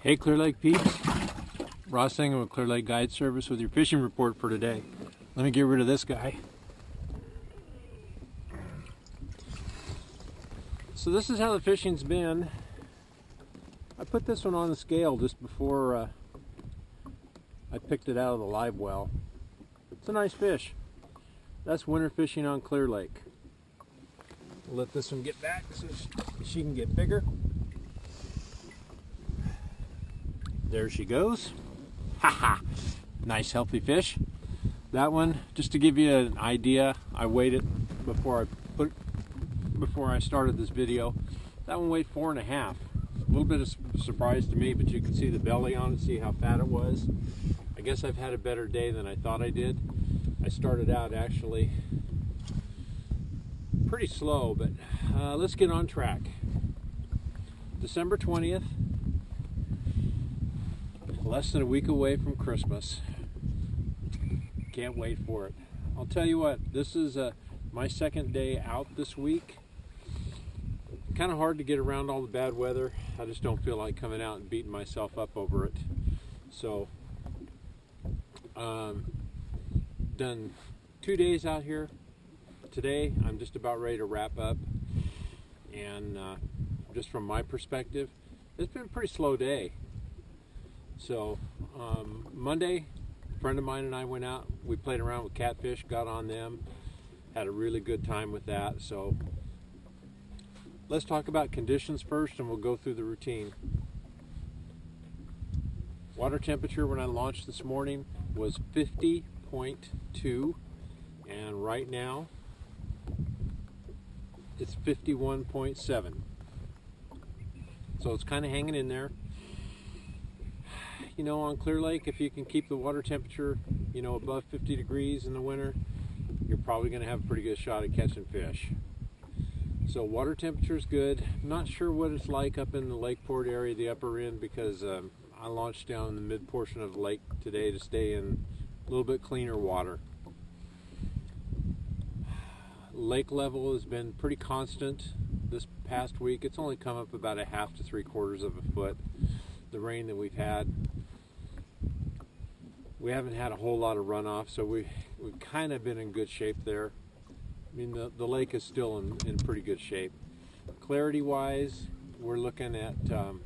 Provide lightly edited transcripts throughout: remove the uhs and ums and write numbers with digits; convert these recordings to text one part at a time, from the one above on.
Hey Clear Lake peeps, Ross Singh with Clear Lake Guide Service with your fishing report for today. Let me get rid of this guy. So this is how the fishing's been. I put this one on the scale just before I picked it out of the live well. It's a nice fish. That's winter fishing on Clear Lake. We'll let this one get back so she can get bigger. There she goes. Haha! Nice healthy fish. That one, just to give you an idea, I weighed it before I started this video. That one weighed 4.5. A little bit of surprise to me, but you can see the belly on it, see how fat it was. I guess I've had a better day than I thought I did. I started out actually pretty slow, but let's get on track. December 20th. Less than a week away from Christmas. Can't wait for it. I'll tell you what, this is my second day out this week. Kind of hard to get around all the bad weather. I just don't feel like coming out and beating myself up over it. So, done 2 days out here. Today, I'm just about ready to wrap up. And just from my perspective, it's been a pretty slow day. So Monday, a friend of mine and I went out. We played around with catfish, got on them, had a really good time with that. So let's talk about conditions first, and we'll go through the routine. Water temperature when I launched this morning was 50.2, and right now it's 51.7. So it's kind of hanging in there. You know, on Clear Lake, if you can keep the water temperature, you know, above 50 degrees in the winter, you're probably going to have a pretty good shot at catching fish. So water temperature is good. I'm not sure what it's like up in the Lakeport area, the upper end, because I launched down in the mid portion of the lake today to stay in a little bit cleaner water. Lake level has been pretty constant this past week. It's only come up about 1/2 to 3/4 of a foot. The rain that we've had, we haven't had a whole lot of runoff, so we've kind of been in good shape there. I mean, the lake is still in pretty good shape. Clarity wise, we're looking at kind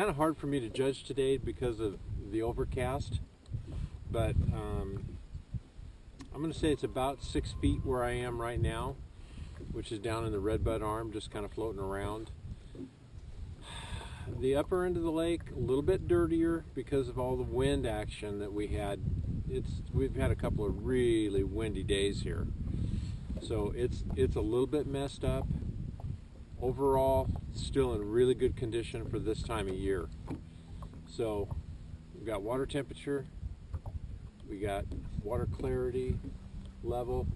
of hard for me to judge today because of the overcast, but I'm going to say it's about 6 feet where I am right now, which is down in the Redbud Arm, just kind of floating around. The upper end of the lake, a little bit dirtier because of all the wind action that we had. We've had a couple of really windy days here. So it's a little bit messed up. Overall, still in really good condition for this time of year. So we've got water temperature, we got water clarity level.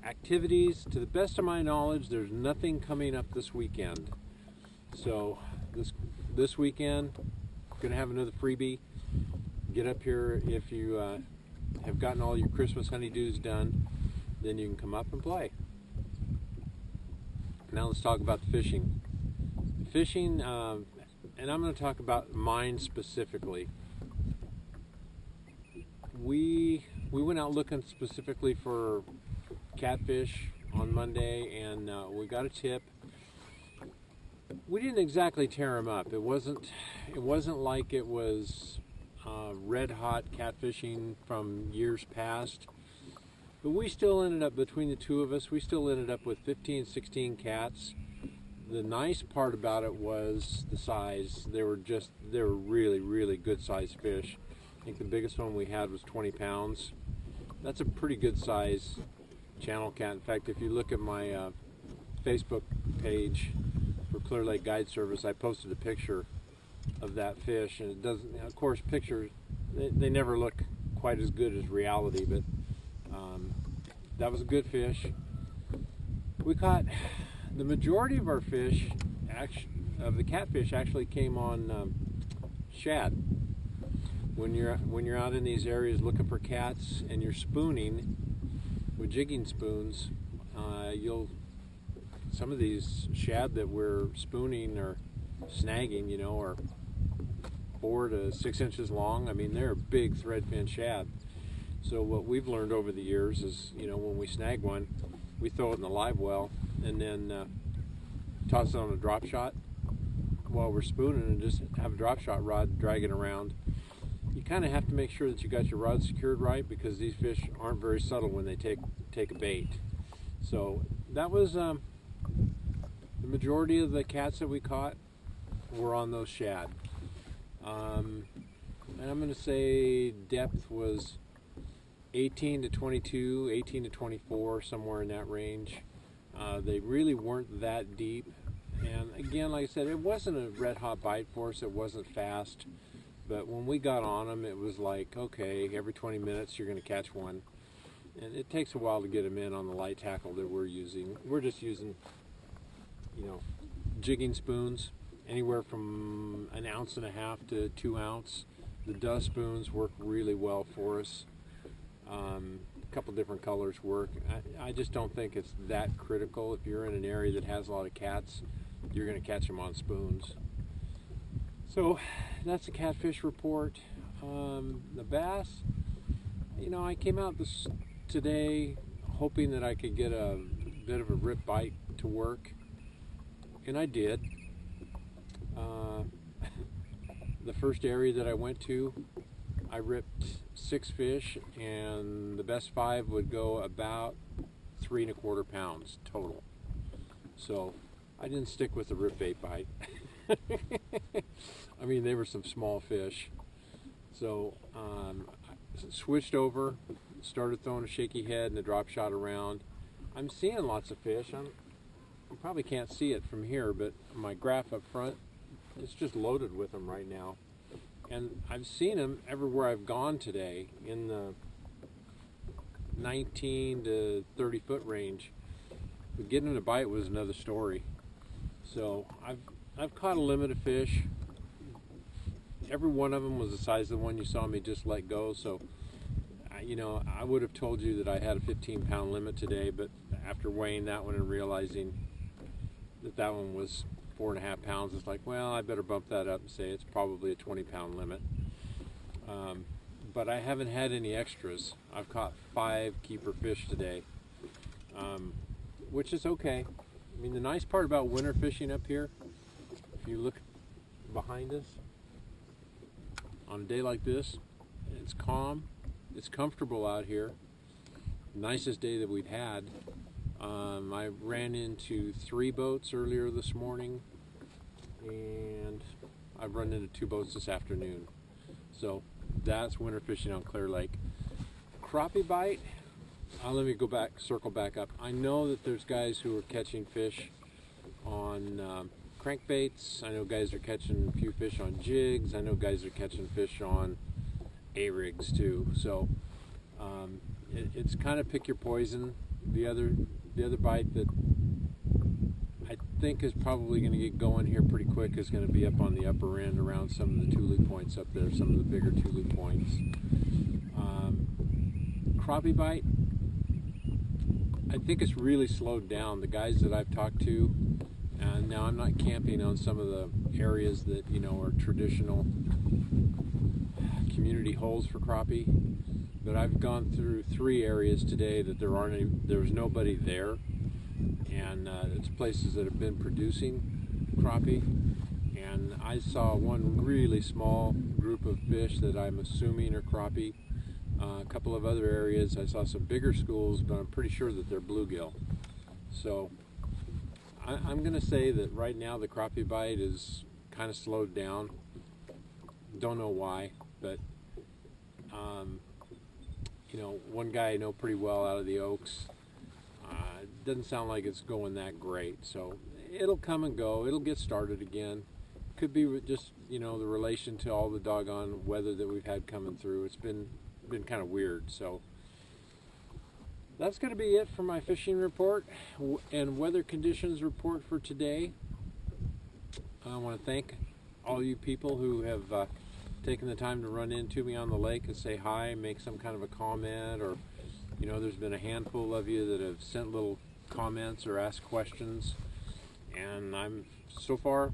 Activities, to the best of my knowledge, there's nothing coming up this weekend. So this weekend, gonna have another freebie. Get up here if you have gotten all your Christmas honeydews done, then you can come up and play. Now let's talk about the fishing. Fishing, and I'm going to talk about mine specifically. We went out looking specifically for catfish on Monday, and we got a tip. We didn't exactly tear them up. It wasn't like it was red hot catfishing from years past, but we still ended up, between the two of us, we still ended up with 15, 16 cats. The nice part about it was the size. They were really, really good sized fish. I think the biggest one we had was 20 pounds. That's a pretty good size channel cat. In fact, if you look at my Facebook page for Clear Lake Guide Service, I posted a picture of that fish, and it doesn't, of course, pictures, they never look quite as good as reality, but that was a good fish. We caught the majority of our fish, of the catfish, actually came on shad. When you're out in these areas looking for cats and you're spooning with jigging spoons, some of these shad that we're spooning or snagging, you know, are 4 to 6 inches long. I mean, they're a big threadfin shad. So what we've learned over the years is, when we snag one, we throw it in the live well and then toss it on a drop shot while we're spooning, and just have a drop shot rod drag it around. You kind of have to make sure that you got your rod secured right, because these fish aren't very subtle when they take a bait. So that was the majority of the cats that we caught were on those shad. And I'm going to say depth was 18 to 22, 18 to 24, somewhere in that range. They really weren't that deep. And again, like I said, it wasn't a red hot bite for us. It wasn't fast. But when we got on them, it was like, okay, every 20 minutes you're going to catch one. And it takes a while to get them in on the light tackle that we're using. We're just using, jigging spoons, anywhere from 1.5 ounces to 2 ounce. The dust spoons work really well for us. A couple different colors work. I just don't think it's that critical. If you're in an area that has a lot of cats, you're going to catch them on spoons. So that's the catfish report. The bass, I came out today hoping that I could get a bit of a rip bite to work, and I did. The first area that I went to, I ripped 6 fish, and the best 5 would go about 3 1/4 pounds total. So I didn't stick with the rip bait bite. I mean, they were some small fish. So I switched over, started throwing a shaky head and a drop shot around. I'm seeing lots of fish. You probably can't see it from here, but my graph up front, it's just loaded with them right now. And I've seen them everywhere I've gone today, in the 19 to 30 foot range. But getting them to bite was another story. So I've caught a limit of fish. Every one of them was the size of the one you saw me just let go. So, I would have told you that I had a 15-pound limit today, but after weighing that one and realizing that one was 4.5 pounds, it's like, well, I better bump that up and say it's probably a 20-pound limit. But I haven't had any extras. I've caught 5 keeper fish today, which is okay. I mean, the nice part about winter fishing up here, if you look behind us, on a day like this, it's calm, it's comfortable out here. Nicest day that we've had. I ran into 3 boats earlier this morning, and I've run into 2 boats this afternoon. So that's winter fishing on Clear Lake. Crappie bite, let me circle back up. I know that there's guys who are catching fish on crankbaits. I know guys are catching a few fish on jigs. I know guys are catching fish on A-rigs too. So it's kind of pick your poison. The other bite that I think is probably going to get going here pretty quick is going to be up on the upper end around some of the tule points up there, some of the bigger tule points. Crappie bite, I think it's really slowed down. The guys that I've talked to, and now I'm not camping on some of the areas that are traditional community holes for crappie, but I've gone through 3 areas today that there's nobody there, and it's places that have been producing crappie, and I saw one really small group of fish that I'm assuming are crappie. A couple of other areas I saw some bigger schools, but I'm pretty sure that they're bluegill. So I'm going to say that right now the crappie bite is kind of slowed down. Don't know why, but one guy I know pretty well out of the Oaks, doesn't sound like it's going that great. So it'll come and go. It'll get started again. Could be just the relation to all the doggone weather that we've had coming through. It's been kind of weird. So that's going to be it for my fishing report and weather conditions report for today. I want to thank all you people who have taken the time to run into me on the lake and say hi, make some kind of a comment, or there's been a handful of you that have sent little comments or asked questions, and I'm so far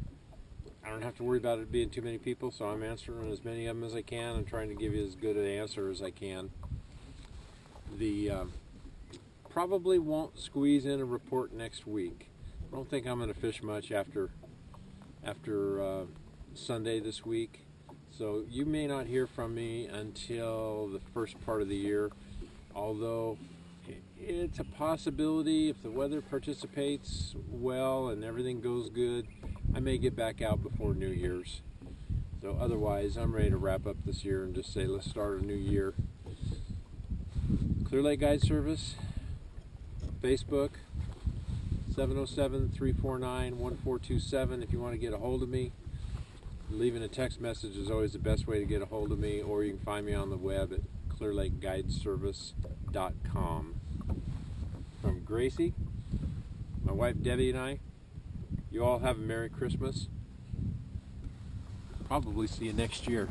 I don't have to worry about it being too many people, so I'm answering as many of them as I can and trying to give you as good an answer as I can. The probably won't squeeze in a report next week. I don't think I'm going to fish much after Sunday this week, so you may not hear from me until the first part of the year, although it's a possibility. If the weather participates well and everything goes good, I may get back out before New Year's. So otherwise, I'm ready to wrap up this year and just say let's start a new year. Clear Lake Guide Service, Facebook, 707-349-1427 if you want to get a hold of me. Leaving a text message is always the best way to get a hold of me, or you can find me on the web at clearlakeguideservice.com. From Gracie, my wife Debbie, and I, you all have a Merry Christmas. Probably see you next year.